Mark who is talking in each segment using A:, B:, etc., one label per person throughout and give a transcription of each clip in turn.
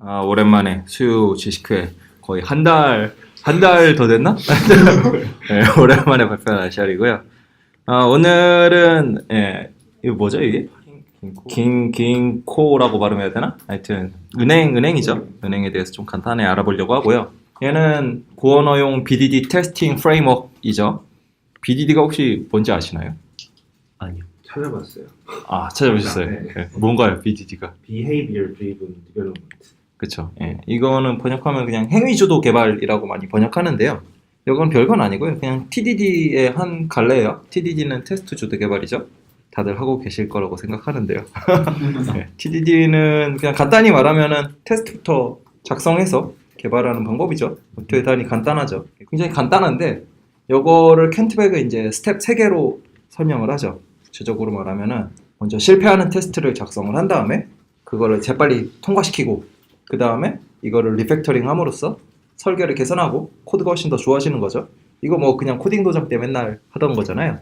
A: 오랜만에 수요 지식회 거의 한 달 더 됐나? 네, 오랜만에 발표한 아시알이고요. 오늘은 이거 뭐죠 이게? 긴코라고 발음해야 되나? 하여튼 은행이죠. 은행에 대해서 좀 간단히 알아보려고 하고요. 얘는 구언어용 BDD 테스팅 프레임워크이죠. BDD가 혹시 뭔지 아시나요?
B: 아니요. 찾아봤어요.
A: 찾아보셨어요?
B: 네.
A: 네. 뭔가요, BDD가?
B: Behavior Driven Development.
A: 그쵸. 이거는 번역하면 그냥 행위주도 개발이라고 많이 번역하는데요. 이건 별건 아니고요. 그냥 TDD의 한 갈래예요. TDD는 테스트 주도 개발이죠. 다들 하고 계실 거라고 생각하는데요. TDD는 그냥 간단히 말하면은 테스트부터 작성해서 개발하는 방법이죠. 대단히 간단하죠. 굉장히 간단한데 이거를 켄트백은 이제 스텝 3개로 설명을 하죠. 구체적으로 말하면은 먼저 실패하는 테스트를 작성을 한 다음에 그거를 재빨리 통과시키고 그 다음에 이거를 리팩터링 함으로써 설계를 개선하고 코드가 훨씬 더 좋아지는 거죠. 이거 뭐 그냥 코딩 도장 때 맨날 하던 거잖아요.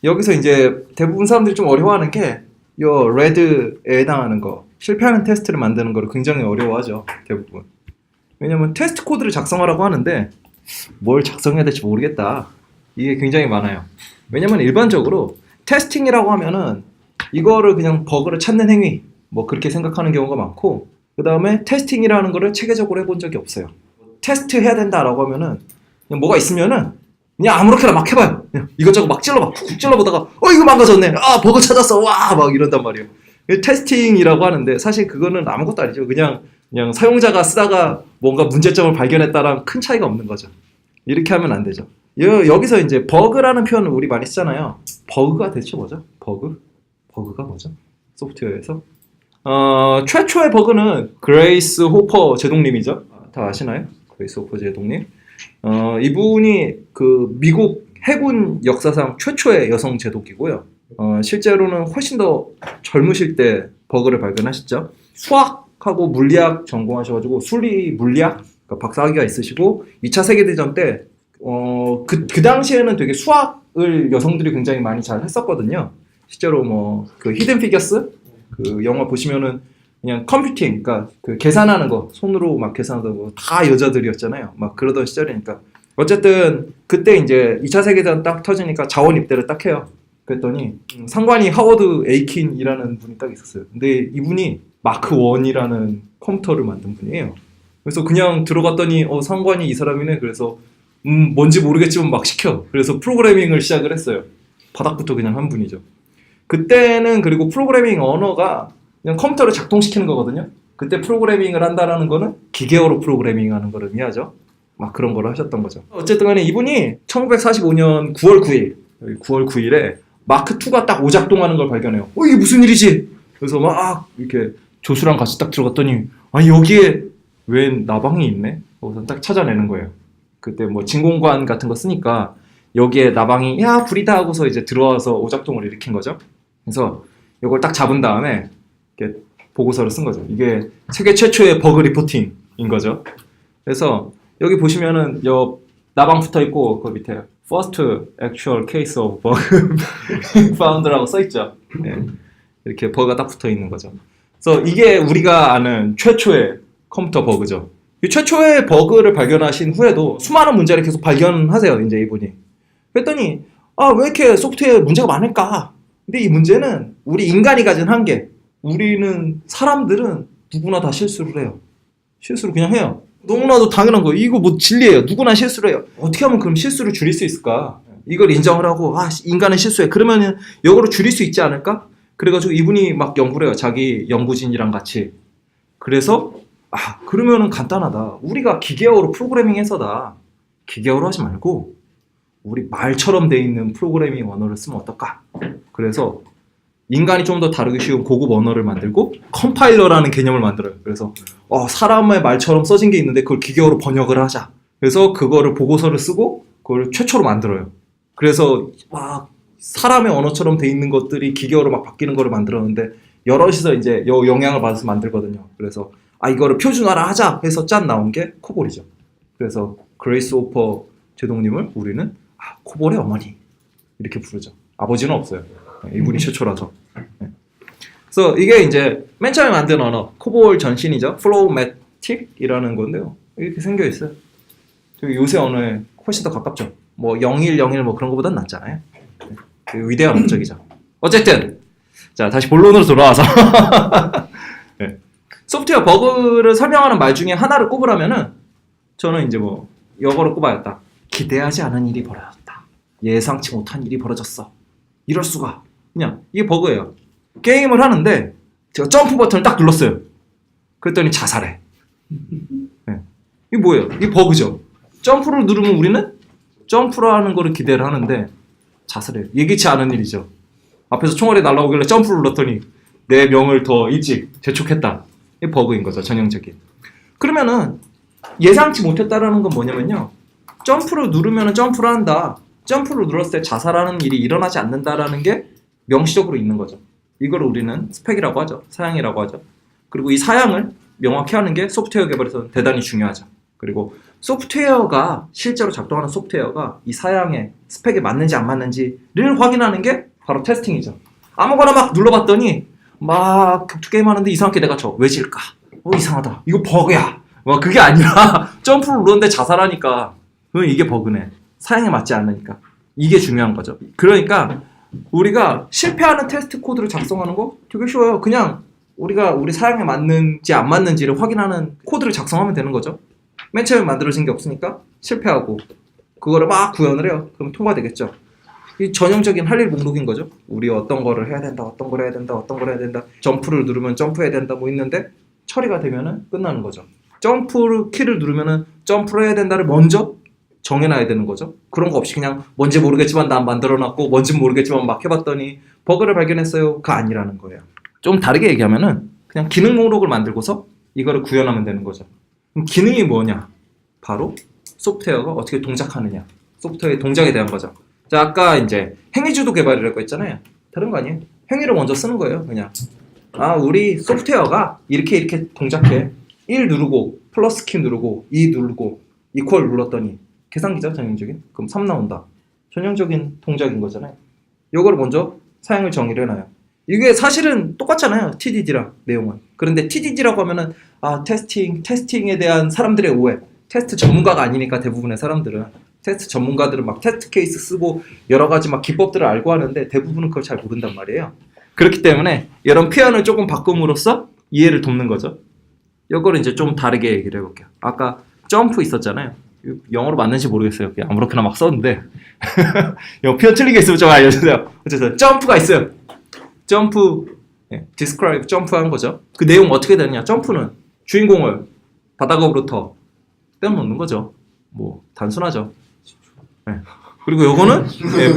A: 여기서 이제 대부분 사람들이 좀 어려워하는 게 요 레드에 해당하는 거 실패하는 테스트를 만드는 거를 굉장히 어려워하죠. 대부분. 왜냐면 테스트 코드를 작성하라고 하는데 뭘 작성해야 될지 모르겠다. 이게 굉장히 많아요. 왜냐면 일반적으로 테스팅이라고 하면은 이거를 그냥 버그를 찾는 행위 뭐 그렇게 생각하는 경우가 많고 그 다음에 테스팅이라는 거를 체계적으로 해본 적이 없어요. 테스트 해야 된다라고 하면은 그냥 뭐가 있으면은 그냥 아무렇게나 막 해봐요. 그냥 이것저것 막 찔러봐. 쿡쿡 찔러보다가 이거 망가졌네. 버그 찾았어. 와 막 이런단 말이에요. 테스팅이라고 하는데 사실 그거는 아무것도 아니죠. 그냥 사용자가 쓰다가 뭔가 문제점을 발견했다랑 큰 차이가 없는 거죠. 이렇게 하면 안 되죠. 여기서 이제 버그라는 표현을 우리 많이 쓰잖아요. 버그가 대체 뭐죠? 버그가 뭐죠? 소프트웨어에서? 최초의 버그는 그레이스 호퍼 제독님이죠. 다 아시나요? 그레이스 호퍼 제독님. 이분이 그 미국 해군 역사상 최초의 여성 제독이고요. 실제로는 훨씬 더 젊으실 때 버그를 발견하셨죠. 수학하고 물리학 전공하셔가지고 수리 물리학 그러니까 박사학위가 있으시고 2차 세계대전 때 그 당시에는 되게 수학을 여성들이 굉장히 많이 잘 했었거든요. 실제로 뭐 그 히든 피겨스 그 영화 보시면은 그냥 컴퓨팅, 그러니까 그 계산하는 거 손으로 막 계산하는 거 다 여자들이었잖아요. 막 그러던 시절이니까. 어쨌든 그때 이제 2차 세계대전 딱 터지니까 자원 입대를 딱 해요. 그랬더니 상관이 하워드 에이킨이라는 분이 딱 있었어요. 근데 이분이 마크 1이라는 컴퓨터를 만든 분이에요. 그래서 그냥 들어갔더니 상관이 이 사람이네. 그래서 뭔지 모르겠지만 막 시켜. 그래서 프로그래밍을 시작을 했어요. 바닥부터 그냥 한 분이죠. 그때는 그리고 프로그래밍 언어가 그냥 컴퓨터를 작동시키는 거거든요. 그때 프로그래밍을 한다라는 거는 기계어로 프로그래밍하는 거를 의미하죠. 막 그런 걸 하셨던 거죠. 어쨌든 간에 이분이 1945년 9월 9일에 마크 2가 딱 오작동하는 걸 발견해요. 이게 무슨 일이지? 그래서 막 이렇게 조수랑 같이 딱 들어갔더니 여기에 웬 나방이 있네? 거기서 딱 찾아내는 거예요. 그때 뭐 진공관 같은 거 쓰니까 여기에 나방이 불이다 하고서 이제 들어와서 오작동을 일으킨 거죠. 그래서 이걸 딱 잡은 다음에 이렇게 보고서를 쓴 거죠. 이게 세계 최초의 버그 리포팅인 거죠. 그래서 여기 보시면은 나방 붙어 있고 그 밑에 First Actual Case of Bug Found라고 써 있죠. 이렇게 버그가 딱 붙어 있는 거죠. 그래서 이게 우리가 아는 최초의 컴퓨터 버그죠. 이 최초의 버그를 발견하신 후에도 수많은 문제를 계속 발견하세요. 이제 이분이. 그랬더니 왜 이렇게 소프트웨어에 문제가 많을까? 근데 이 문제는 우리 인간이 가진 한계. 우리는 사람들은 누구나 다 실수를 해요. 실수를 그냥 해요. 너무나도 당연한 거예요. 이거 뭐 진리예요. 누구나 실수를 해요. 어떻게 하면 그럼 실수를 줄일 수 있을까? 이걸 인정을 하고 인간은 실수해. 그러면은 이거를 줄일 수 있지 않을까? 그래가지고 이분이 막 연구를 해요. 자기 연구진이랑 같이. 그래서 그러면은 간단하다. 우리가 기계어로 프로그래밍 해서다. 기계어로 하지 말고 우리 말처럼 돼 있는 프로그래밍 언어를 쓰면 어떨까? 그래서 인간이 좀 더 다루기 쉬운 고급 언어를 만들고 컴파일러라는 개념을 만들어요. 그래서 사람의 말처럼 써진 게 있는데 그걸 기계어로 번역을 하자. 그래서 그거를 보고서를 쓰고 그걸 최초로 만들어요. 그래서 막 사람의 언어처럼 돼 있는 것들이 기계어로 막 바뀌는 거를 만들었는데 여럿이서 이제 영향을 받아서 만들거든요. 그래서 이거를 표준화를 하자 해서 짠 나온 게 코볼이죠. 그래서 그레이스 호퍼 제독님을 우리는 코볼의 어머니 이렇게 부르죠. 아버지는 없어요. 이분이 최초라서. 그래서 이게 이제 맨 처음에 만든 언어 코볼 전신이죠. 플로우 스틱이라는 건데요. 이렇게 생겨 있어요. 되게 요새 언어에 훨씬 더 가깝죠. 뭐 0101 뭐 그런 거보단 낫잖아요. 되게 위대한 업적이죠. 어쨌든 자 다시 본론으로 돌아와서 네. 소프트웨어 버그를 설명하는 말 중에 하나를 꼽으라면은 저는 이제 뭐 이거를 꼽아야겠다. 기대하지 않은 일이 벌어졌다. 예상치 못한 일이 벌어졌어. 이럴 수가. 그냥 이게 버그예요. 게임을 하는데 제가 점프 버튼을 딱 눌렀어요. 그랬더니 자살해. 네. 이게 뭐예요? 이게 버그죠. 점프를 누르면 우리는 점프라는 거를 기대를 하는데 자살해요. 예기치 않은 일이죠. 앞에서 총알이 날라오길래 점프를 눌렀더니 내 명을 더 일찍 재촉했다. 이게 버그인 거죠. 전형적인. 그러면은 예상치 못했다라는 건 뭐냐면요. 점프를 누르면 점프를 한다. 점프를 눌렀을 때 자살하는 일이 일어나지 않는다라는 게 명시적으로 있는 거죠. 이걸 우리는 스펙이라고 하죠. 사양이라고 하죠. 그리고 이 사양을 명확히 하는 게 소프트웨어 개발에서는 대단히 중요하죠. 그리고 소프트웨어가 실제로 작동하는 소프트웨어가 이 사양의 스펙에 맞는지 안 맞는지를 확인하는 게 바로 테스팅이죠. 아무거나 막 눌러봤더니 막 격투 게임 하는데 이상하게 내가 왜 질까? 이상하다. 이거 버그야. 그게 아니라 점프를 누르는데 자살하니까 이게 버그네. 사양에 맞지 않으니까. 이게 중요한 거죠. 그러니까 우리가 실패하는 테스트 코드를 작성하는 거 되게 쉬워요. 그냥 우리가 우리 사양에 맞는지 안 맞는지를 확인하는 코드를 작성하면 되는 거죠. 맨 처음에 만들어진 게 없으니까 실패하고 그거를 막 구현을 해요. 그럼 통과되겠죠. 이 전형적인 할 일 목록인 거죠. 우리 어떤 거를 해야 된다, 어떤 걸 해야 된다, 어떤 걸 해야 된다. 점프를 누르면 점프해야 된다 뭐 있는데 처리가 되면은 끝나는 거죠. 점프 키를 누르면은 점프를 해야 된다를 먼저 정해놔야 되는 거죠. 그런 거 없이 그냥 뭔지 모르겠지만 난 만들어놨고 뭔지 모르겠지만 막 해봤더니 버그를 발견했어요. 그거 아니라는 거예요. 좀 다르게 얘기하면은 그냥 기능 목록을 만들고서 이거를 구현하면 되는 거죠. 그럼 기능이 뭐냐? 바로 소프트웨어가 어떻게 동작하느냐. 소프트웨어의 동작에 대한 거죠. 자, 아까 이제 행위주도 개발이라고 했잖아요. 다른 거 아니에요. 행위를 먼저 쓰는 거예요. 그냥 우리 소프트웨어가 이렇게 동작해. 1 누르고 플러스 키 누르고 2 누르고 이퀄 눌렀더니 계산기죠. 전형적인. 그럼 3 나온다. 전형적인 동작인 거잖아요. 요거를 먼저 사양을 정의를 해놔요. 이게 사실은 똑같잖아요. TDD랑 내용은. 그런데 TDD라고 하면은 테스팅에 대한 사람들의 오해. 테스트 전문가가 아니니까 대부분의 사람들은 테스트 전문가들은 막 테스트 케이스 쓰고 여러 가지 막 기법들을 알고 하는데 대부분은 그걸 잘 모른단 말이에요. 그렇기 때문에 이런 표현을 조금 바꿈으로써 이해를 돕는 거죠. 이거를 이제 좀 다르게 얘기를 해볼게요. 아까 점프 있었잖아요. 영어로 맞는지 모르겠어요. 그냥 아무렇게나 막 썼는데 이거 표현 틀린 게 있으면 좀 알려주세요. 어쨌든 점프가 있어요. 점프, describe 점프한 거죠. 그 내용 어떻게 되느냐? 점프는 주인공을 바닥으로부터 떼어놓는 거죠. 뭐 단순하죠. 네. 그리고 요거는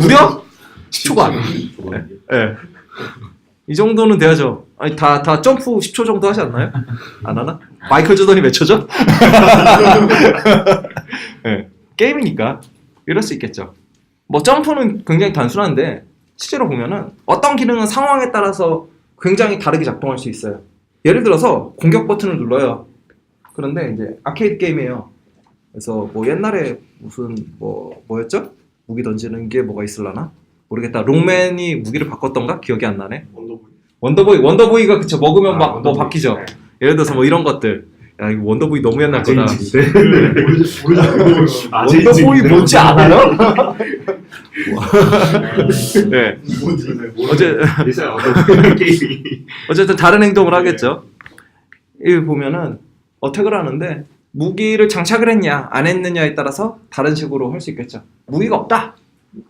A: 무려 10초간. 네. 이 정도는 돼야죠. 아니 다 점프 10초 정도 하지 않나요? 안 하나? 마이클 조던이 몇 초죠? 네. 게임이니까 이럴 수 있겠죠. 뭐 점프는 굉장히 단순한데 실제로 보면은 어떤 기능은 상황에 따라서 굉장히 다르게 작동할 수 있어요. 예를 들어서 공격 버튼을 눌러요. 그런데 이제 아케이드 게임이에요. 그래서 뭐 옛날에 무슨 뭐였죠? 무기 던지는 게 뭐가 있을라나? 모르겠다. 롱맨이 무기를 바꿨던가? 기억이 안 나네. 원더보이가 그쵸. 먹으면 막 뭐 바뀌죠.
B: 네.
A: 예를 들어서 뭐 이런 것들. 야 이거 원더보이 너무 옛날 거다. 원더보이 뭔지 알아요? 네. 어쨌든 다른 행동을 하겠죠. 여기 보면은 어택을 하는데 무기를 장착을 했냐 안 했느냐에 따라서 다른 식으로 할 수 있겠죠. 무기가 없다.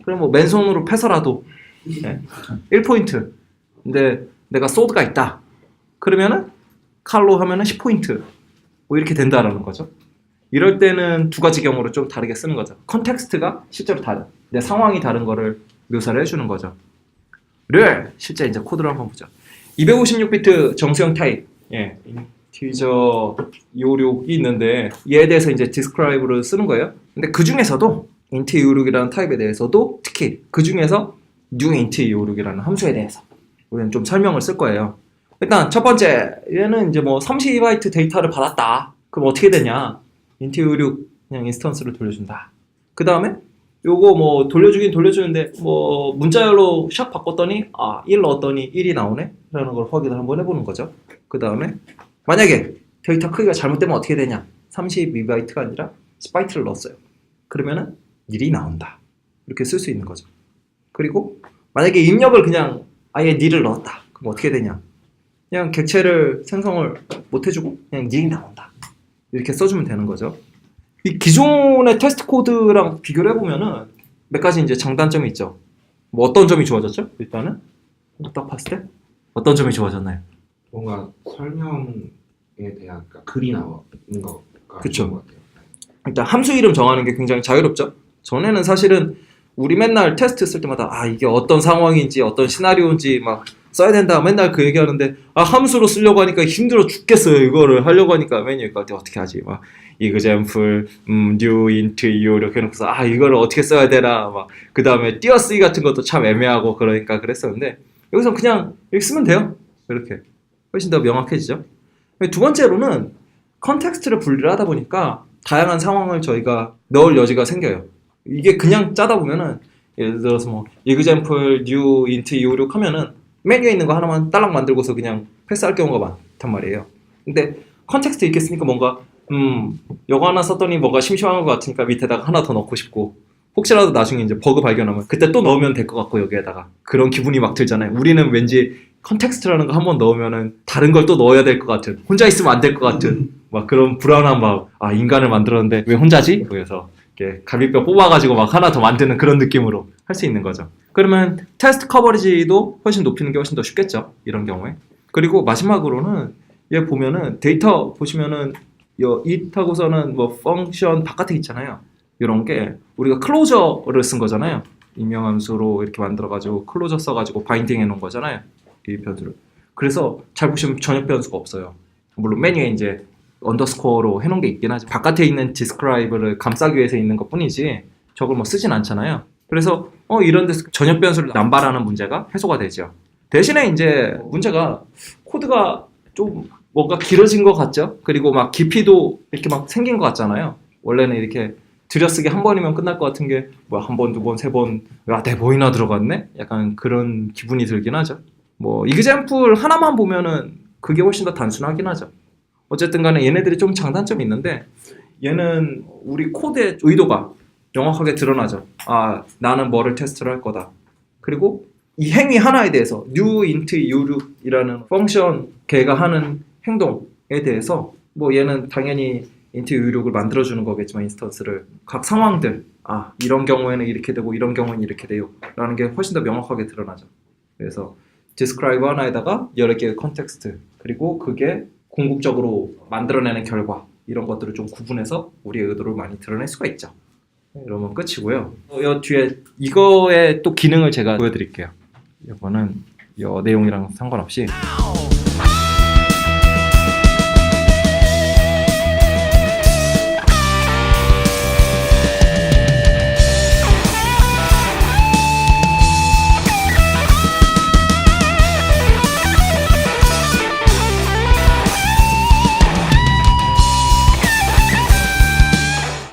A: 그럼 뭐 맨손으로 패서라도 1포인트. 근데 내가 소드가 있다. 그러면은 칼로 하면은 10포인트. 뭐 이렇게 된다라는 거죠. 이럴 때는 두 가지 경우로 좀 다르게 쓰는 거죠. 컨텍스트가 실제로 다른, 내 상황이 다른 거를 묘사를 해주는 거죠. 를 실제 이제 코드를 한번 보죠. 256비트 정수형 타입, 인티저 256이 있는데 얘에 대해서 이제 describe를 쓰는 거예요. 근데 그 중에서도 int 256이라는 타입에 대해서도 특히 그 중에서 new int 256이라는 함수에 대해서 우리는 좀 설명을 쓸 거예요. 일단 첫 번째 얘는 이제 뭐 32바이트 데이터를 받았다. 그럼 어떻게 되냐? int 256 그냥 인스턴스를 돌려준다. 그 다음에 요거 뭐 돌려주긴 돌려주는데 뭐 문자열로 샵 바꿨더니 1 넣었더니 1이 나오네? 라는 걸 확인을 한번 해보는 거죠. 그 다음에 만약에 데이터 크기가 잘못되면 어떻게 되냐? 32바이트가 아니라 10바이트를 넣었어요. 그러면은 nil이 나온다. 이렇게 쓸 수 있는 거죠. 그리고 만약에 입력을 그냥 아예 nil을 넣었다. 그럼 어떻게 되냐? 그냥 객체를 생성을 못 해주고 그냥 nil이 나온다. 이렇게 써주면 되는 거죠. 이 기존의 테스트 코드랑 비교를 해보면은 몇 가지 이제 장단점이 있죠. 뭐 어떤 점이 좋아졌죠? 일단은 딱 봤을 때 어떤 점이 좋아졌나요?
B: 뭔가 설명에 대한 그러니까 글이 나오는 거가
A: 그쵸.
B: 좋은 것 같아요.
A: 일단 함수 이름 정하는 게 굉장히 자유롭죠. 전에는 사실은 우리 맨날 테스트 쓸 때마다 아 이게 어떤 상황인지 어떤 시나리오인지 막 써야 된다 맨날 그 얘기하는데 아 함수로 쓰려고 하니까 힘들어 죽겠어요. 이거를 하려고 하니까 맨 여기까지 어떻게 하지? 막 example, new, int, u 이렇게 해놓고서 아 이거를 어떻게 써야 되나 막 그 다음에 띄어쓰기 같은 것도 참 애매하고 그러니까 그랬었는데 여기서 그냥 이렇게 쓰면 돼요. 이렇게 훨씬 더 명확해지죠. 두 번째로는 컨텍스트를 분리를 하다 보니까 다양한 상황을 저희가 넣을 여지가 생겨요. 이게 그냥 짜다 보면은 예를 들어서 뭐 example, new, int, u6 하면은 메뉴에 있는 거 하나만 딸랑 만들고서 그냥 패스할 경우가 많단 말이에요. 근데 컨텍스트 있겠으니까 뭔가 이거 하나 썼더니 뭔가 심심한 것 같으니까 밑에다가 하나 더 넣고 싶고 혹시라도 나중에 이제 버그 발견하면 그때 또 넣으면 될 것 같고 여기에다가 그런 기분이 막 들잖아요. 우리는 왠지 컨텍스트라는 거 한번 넣으면은 다른 걸 또 넣어야 될 것 같은 혼자 있으면 안 될 것 같은 막 그런 불안한 마음. 아 인간을 만들었는데 왜 혼자지? 그래서 이렇게 갈비뼈 뽑아가지고 막 하나 더 만드는 그런 느낌으로 할 수 있는 거죠. 그러면 테스트 커버리지도 훨씬 높이는 게 훨씬 더 쉽겠죠. 이런 경우에. 그리고 마지막으로는 얘 보면은 데이터 보시면은 it 하고서는 뭐 펑션 바깥에 있잖아요. 이런 게 우리가 클로저를 쓴 거잖아요. 임명함수로 이렇게 만들어가지고 클로저 써가지고 바인딩 해놓은 거잖아요. 이 변수를. 그래서 잘 보시면 전역 변수가 없어요. 물론 메뉴에 이제 언더스코어로 해놓은 게 있긴 하죠. 바깥에 있는 describe를 감싸기 위해서 있는 것 뿐이지 저걸 뭐 쓰진 않잖아요. 그래서 이런 데서 전역 변수를 남발하는 문제가 해소가 되죠. 대신에 이제 문제가 코드가 좀 뭔가 길어진 것 같죠? 그리고 막 깊이도 이렇게 막 생긴 것 같잖아요. 원래는 이렇게 들여쓰기 한 번이면 끝날 것 같은 게 뭐 한 번, 두 번, 세 번, 야, 4번이나 들어갔네? 약간 그런 기분이 들긴 하죠. 뭐 example 하나만 보면은 그게 훨씬 더 단순하긴 하죠. 어쨌든 간에 얘네들이 좀 장단점이 있는데 얘는 우리 코드의 의도가 명확하게 드러나죠. 아, 나는 뭐를 테스트를 할 거다. 그리고 이 행위 하나에 대해서 new, int, u6이라는 펑션 걔가 하는 행동에 대해서 뭐 얘는 당연히 int, u6을 만들어주는 거겠지만 인스턴스를 각 상황들 아 이런 경우에는 이렇게 되고 이런 경우에는 이렇게 돼요 라는 게 훨씬 더 명확하게 드러나죠. 그래서 describe 하나에다가 여러 개의 컨텍스트 그리고 그게 궁극적으로 만들어내는 결과 이런 것들을 좀 구분해서 우리의 의도를 많이 드러낼 수가 있죠. 이러면 끝이고요. 이 뒤에 이거의 또 기능을 제가 보여드릴게요. 이거는 이 내용이랑 상관없이